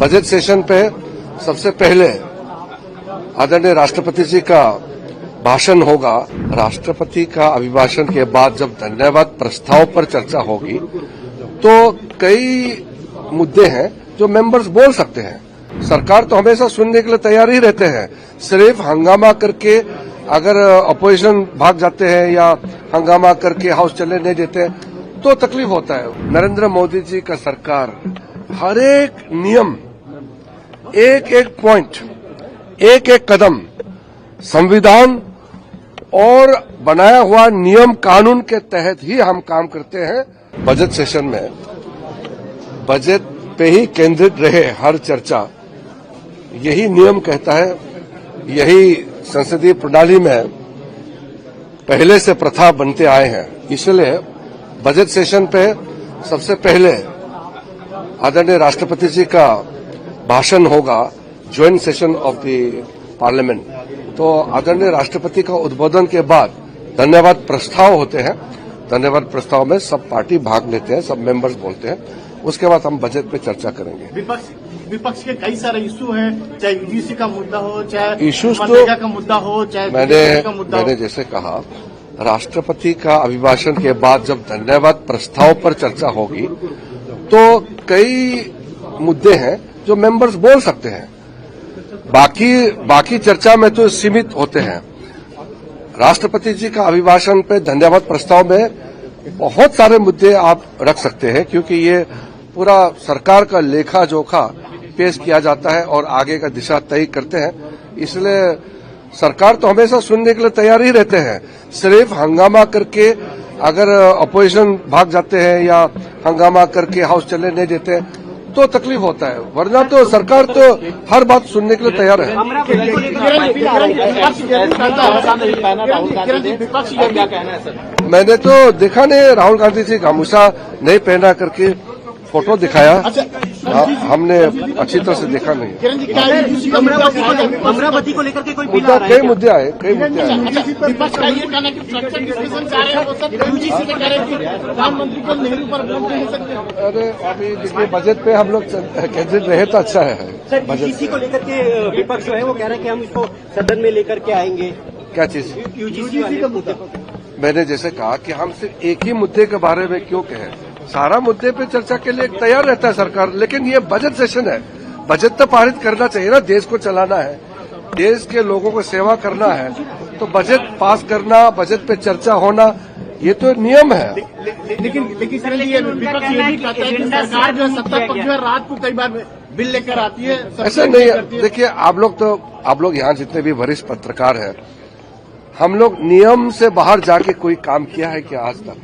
Budget session पे सबसे पहले आदरणीय राष्ट्रपति जी का भाषण होगा। राष्ट्रपति का अभिभाषण के बाद जब धन्यवाद प्रस्ताव पर चर्चा होगी तो कई मुद्दे हैं जो मेंबर्स बोल सकते हैं। सरकार तो हमेशा सुनने के लिए तैयार ही रहते हैं। सिर्फ हंगामा करके अगर अपोजिशन भाग जाते हैं या हंगामा करके हाउस चलने नहीं देते तो तकलीफ होता है। नरेंद्र मोदी जी का सरकार हर एक नियम, एक एक पॉइंट, एक एक कदम संविधान और बनाया हुआ नियम कानून के तहत ही हम काम करते हैं। बजट सेशन में बजट पे ही केंद्रित रहे हर चर्चा, यही नियम कहता है, यही संसदीय प्रणाली में पहले से प्रथा बनते आए हैं। इसलिए बजट सेशन पे सबसे पहले आदरणीय राष्ट्रपति जी का भाषण होगा, joint session of the parliament. तो आदरणीय राष्ट्रपति का उद्बोधन के बाद धन्यवाद प्रस्ताव होते हैं। धन्यवाद प्रस्ताव में सब पार्टी भाग लेते हैं, सब मेंबर्स बोलते हैं। उसके बाद हम बजट पे चर्चा करेंगे। विपक्ष के कई सारे इश्यू हैं, चाहे यूजीसी का मुद्दा हो, चाहे इश्यूज मनरेगा का मुद्दा हो, चाहे मैंने जैसे कहा, राष्ट्रपति का अभिभाषण के बाद जब धन्यवाद प्रस्ताव पर चर्चा होगी तो कई मुद्दे हैं जो मेंबर्स बोल सकते हैं। बाकी चर्चा में तो सीमित होते हैं। राष्ट्रपति जी का अभिभाषण पे धन्यवाद प्रस्ताव में बहुत सारे मुद्दे आप रख सकते हैं, क्योंकि ये पूरा सरकार का लेखा जोखा पेश किया जाता है और आगे का दिशा तय करते हैं। इसलिए सरकार तो हमेशा सुनने के लिए तैयार ही रहते हैं। सिर्फ हंगामा करके अगर अपोजिशन भाग जाते हैं या हंगामा करके हाउस चलने नहीं देते तो तकलीफ होता है, वरना तो सरकार तो हर बात सुनने के लिए तैयार है। मैंने तो देखा नहीं, राहुल गांधी जी गामूसा नहीं पहना करके फोटो दिखाया। हमने अच्छी तरह से देखा नहीं। अमरावती को लेकर के कोई मुद्दा, कई मुद्दे आए, कई मुद्दे आए। अरे अभी देखिए, बजट पे हम लोग केंद्रित रहे तो अच्छा है। यूजीसी को लेकर के विपक्ष जो है वो कह रहे हैं कि हम इसको सदन में लेकर के आएंगे। क्या चीज? यूजीसी का मुद्दा। मैंने जैसे कहा कि हम सिर्फ एक ही मुद्दे के बारे में क्यों कहें, सारा मुद्दे पे चर्चा के लिए तैयार रहता है सरकार। लेकिन ये बजट सेशन है, बजट तो पारित करना चाहिए ना। देश को चलाना है, देश के लोगों को सेवा करना है, तो बजट पास करना, बजट पे चर्चा होना, ये तो नियम है। लेकिन विपक्ष ये भी कहता है कि सरकार जो है, सत्ता पक्ष जो है, रात को कई बार बिल लेकर आती है। ऐसा नहीं है। देखिए, आप लोग यहाँ जितने भी वरिष्ठ पत्रकार हैं, हम लोग नियम से बाहर जाके कोई काम किया है क्या आज तक?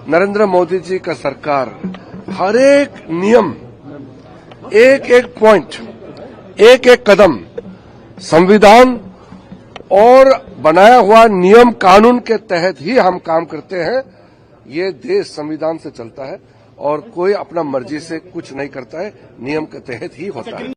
नरेंद्र मोदी जी का सरकार हर एक नियम, एक एक पॉइंट, एक एक कदम संविधान और बनाया हुआ नियम कानून के तहत ही हम काम करते हैं। ये देश संविधान से चलता है और कोई अपना मर्जी से कुछ नहीं करता है, नियम के तहत ही होता है।